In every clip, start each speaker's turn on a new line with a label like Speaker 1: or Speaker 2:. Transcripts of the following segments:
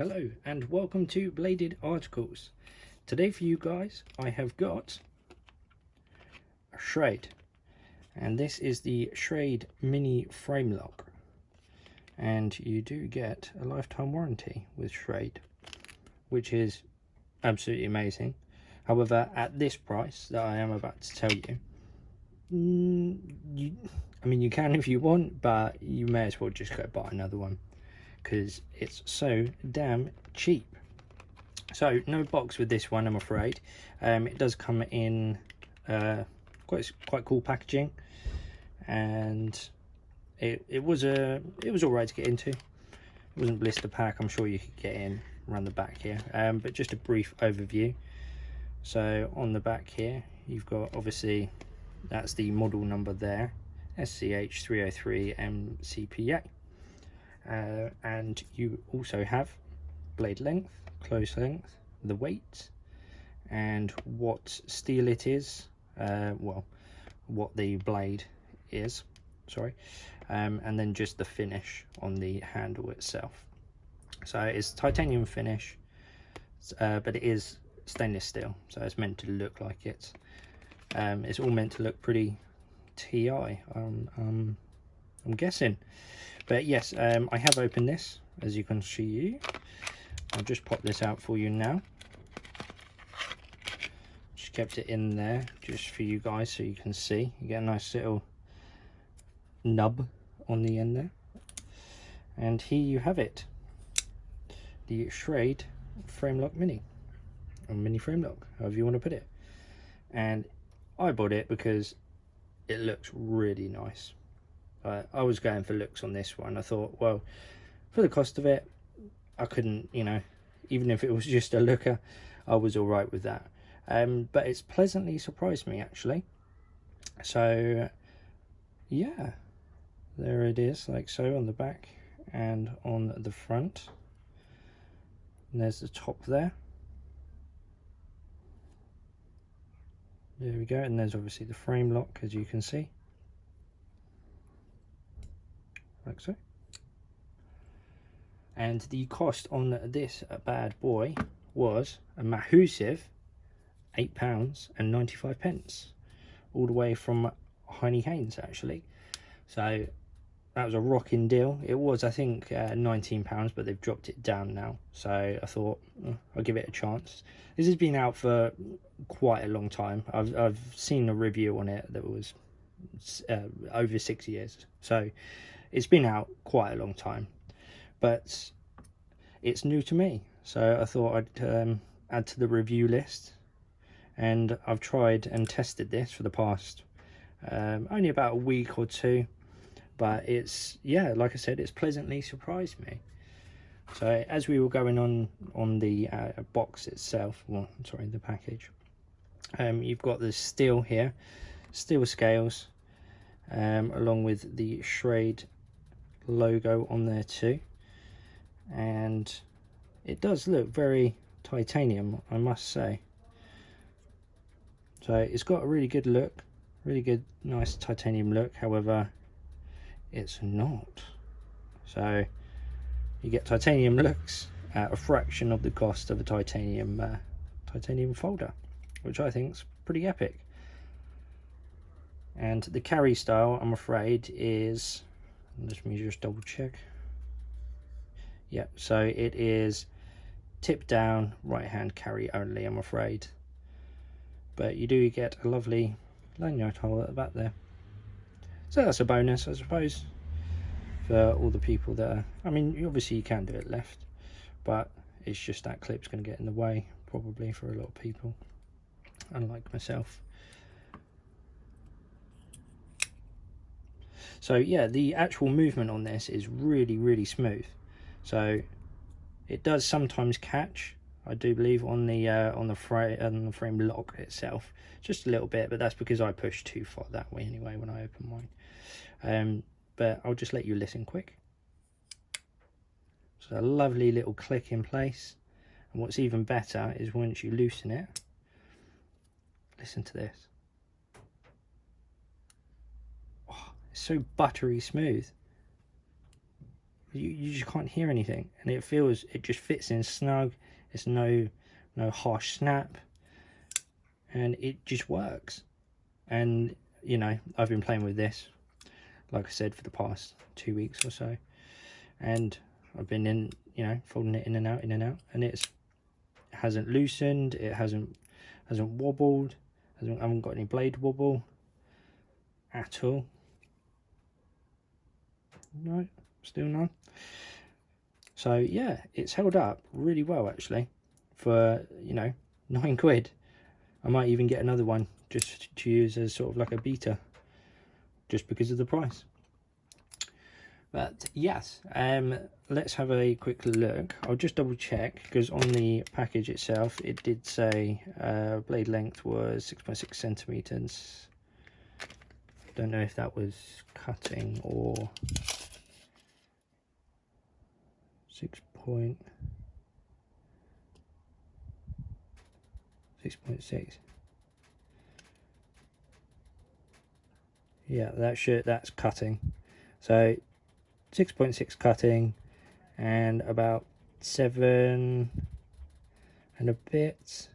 Speaker 1: Hello and welcome to Bladed Articles. Today for you guys I have got a Schrade, and this is the Schrade mini Framelock, and you do get a lifetime warranty with Schrade, which is absolutely amazing. However, at this price that I am about to tell you, you can if you want, but you may as well just go buy another one because it's so damn cheap. So no box with this one, I'm afraid. It does come in quite cool packaging, and it was all right to get into. It wasn't blister pack. I'm sure you could get in around the back here, but just a brief overview. So on the back here you've got, obviously that's the model number there, SCH 303 MCPA, and you also have blade length, close length, the weight, and what steel it is, well, what the blade is, sorry, and then just the finish on the handle itself. So it's titanium finish, but it is stainless steel, so it's meant to look like it. It's all meant to look pretty TI, I'm guessing. But yes, I have opened this, as you can see. I'll just pop this out for you now. Just kept it in there just for you guys so you can see. You get a nice little nub on the end there. And here you have it, the Schrade Framelock Mini, or Mini Framelock, however you want to put it. And I bought it because it looks really nice. I was going for looks on this one. I thought, well, for the cost of it, I couldn't, even if it was just a looker, I was all right with that. But it's pleasantly surprised me, actually. So yeah, there it is, like so, on the back and on the front. And there's the top there. There we go, and there's obviously the frame lock, as you can see, like so. And the cost on this bad boy was a massive £8.95, all the way from Heine Haynes, actually. So that was a rocking deal. It was, I think, £19, but they've dropped it down now. So I thought, I'll give it a chance. This has been out for quite a long time. I've seen a review on it that was over 6 years. So it's been out quite a long time. But it's new to me. So I thought I'd add to the review list. And I've tried and tested this for the past only about a week or two. But it's, yeah, like I said, it's pleasantly surprised me. So as we were going on the box itself, well, sorry, the package, you've got the steel here, steel scales, along with the Schrade logo on there too. And it does look very titanium, I must say. So it's got a really good look, really good, nice titanium look. However, it's not. So you get titanium looks at a fraction of the cost of a titanium folder, which I think is pretty epic. And the carry style, I'm afraid, is, let me just double check. Yeah, so it is tip down, right hand carry only, I'm afraid. But you do get a lovely lanyard hole at the back there. So that's a bonus, I suppose, for all the people that are, obviously you can do it left, but it's just that clip's going to get in the way, probably, for a lot of people, unlike myself. So yeah, the actual movement on this is really, really smooth. So it does sometimes catch, I do believe, on the frame lock itself, just a little bit, but that's because I pushed too far that way anyway when I opened mine. But I'll just let you listen quick. So a lovely little click in place, and what's even better is once you loosen it, listen to this. Oh, it's so buttery smooth. you just can't hear anything, and it just fits in snug. It's no harsh snap, and it just works. And you know, I've been playing with this, like I said, for the past 2 weeks or so, and I've been in, you know, folding it in and out, and it hasn't loosened, it hasn't wobbled, I haven't got any blade wobble at all. No, still none. So yeah, it's held up really well actually for, you know, £9. I might even get another one just to use as sort of like a beta, just because of the price. But yes, let's have a quick look. I'll just double check, because on the package itself it did say blade length was 6.6 centimeters. Don't know if that was cutting or 6.6. Yeah, that's cutting. So 6.6 cutting, and about 7 and a bit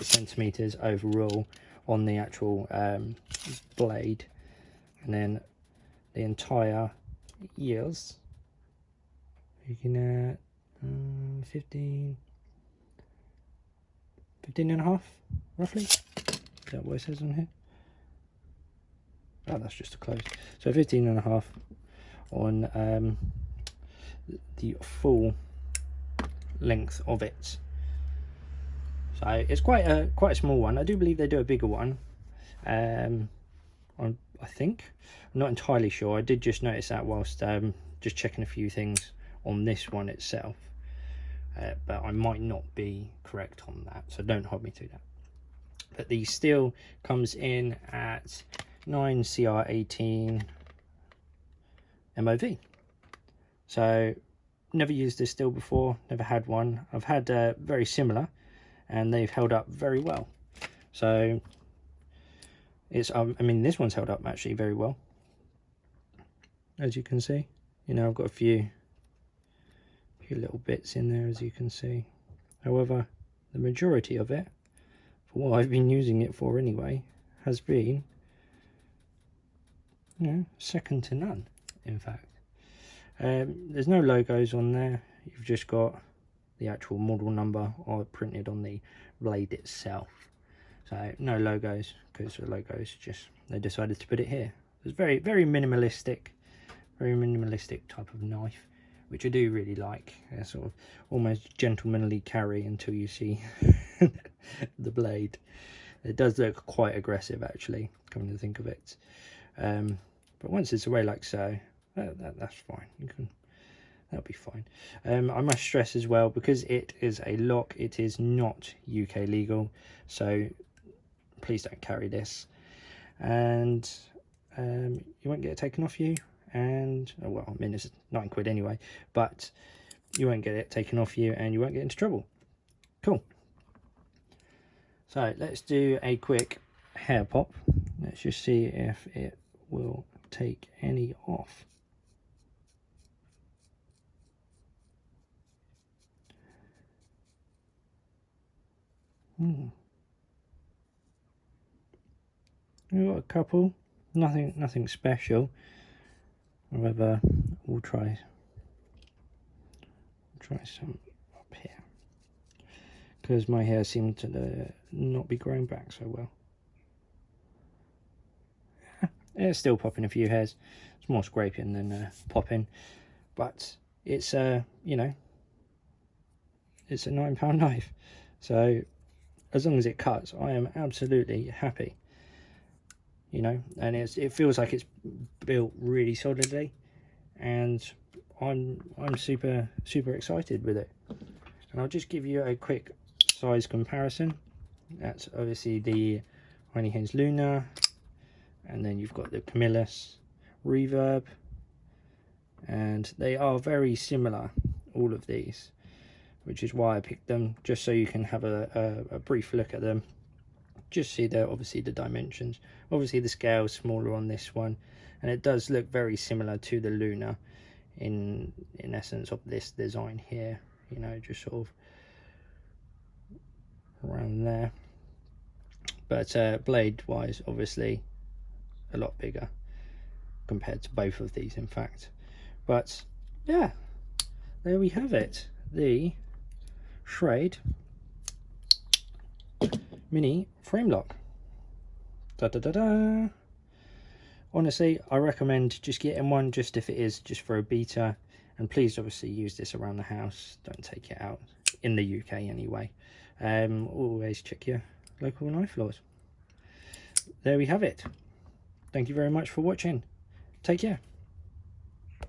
Speaker 1: centimeters overall on the actual blade, and then the entire yields, looking at 15 and a half roughly. Is that what it says on here? Oh, that's just a close. So 15 and a half on the full length of it. So it's quite a small one. I do believe they do a bigger one. I think, I'm not entirely sure. I did just notice that whilst just checking a few things on this one itself, but I might not be correct on that, so don't hold me to that. But the steel comes in at 9CR18 MOV. So never used this steel before, never had one. I've had very similar, and they've held up very well. So it's I mean, this one's held up actually very well, as you can see. You know, I've got a few little bits in there, as you can see. However, the majority of it, for what I've been using it for anyway, has been, you know, second to none, in fact. There's no logos on there. You've just got the actual model number printed on the blade itself. So no logos, because the logos just, they decided to put it here. It's very minimalistic type of knife, which I do really like. Sort of almost gentlemanly carry until you see the blade. It does look quite aggressive actually, coming to think of it. But once it's away like so, that's fine. That'll be fine. I must stress as well, because it is a lock, it is not UK legal, so please don't carry this, and you won't get it taken off you. And well, I mean, it's £9 anyway, but you won't get it taken off you, and you won't get into trouble. Cool. So let's do a quick hair pop. Let's just see if it will take any off. We've got a couple, nothing special. However, we'll try some up here, because my hair seemed to not be growing back so well. It's still popping a few hairs. It's more scraping than popping, but it's you know, it's a £9 knife, so as long as it cuts, I am absolutely happy. You know, and it feels like it's built really solidly, and I'm super excited with it. And I'll just give you a quick size comparison. That's obviously the Heine Hinz Luna, and then you've got the Camillus Reverb, and they are very similar, all of these, which is why I picked them, just so you can have a brief look at them. Just see obviously the dimensions. Obviously the scale is smaller on this one, and it does look very similar to the Luna in essence of this design here, you know, just sort of around there. But blade wise, obviously a lot bigger compared to both of these, in fact. But yeah, there we have it, the Schrade mini Framelock. Da da da da. Honestly, I recommend just getting one, just if it is just for a beta, and please obviously use this around the house, don't take it out, in the UK anyway. Always check your local knife laws. There we have it. Thank you very much for watching. Take care.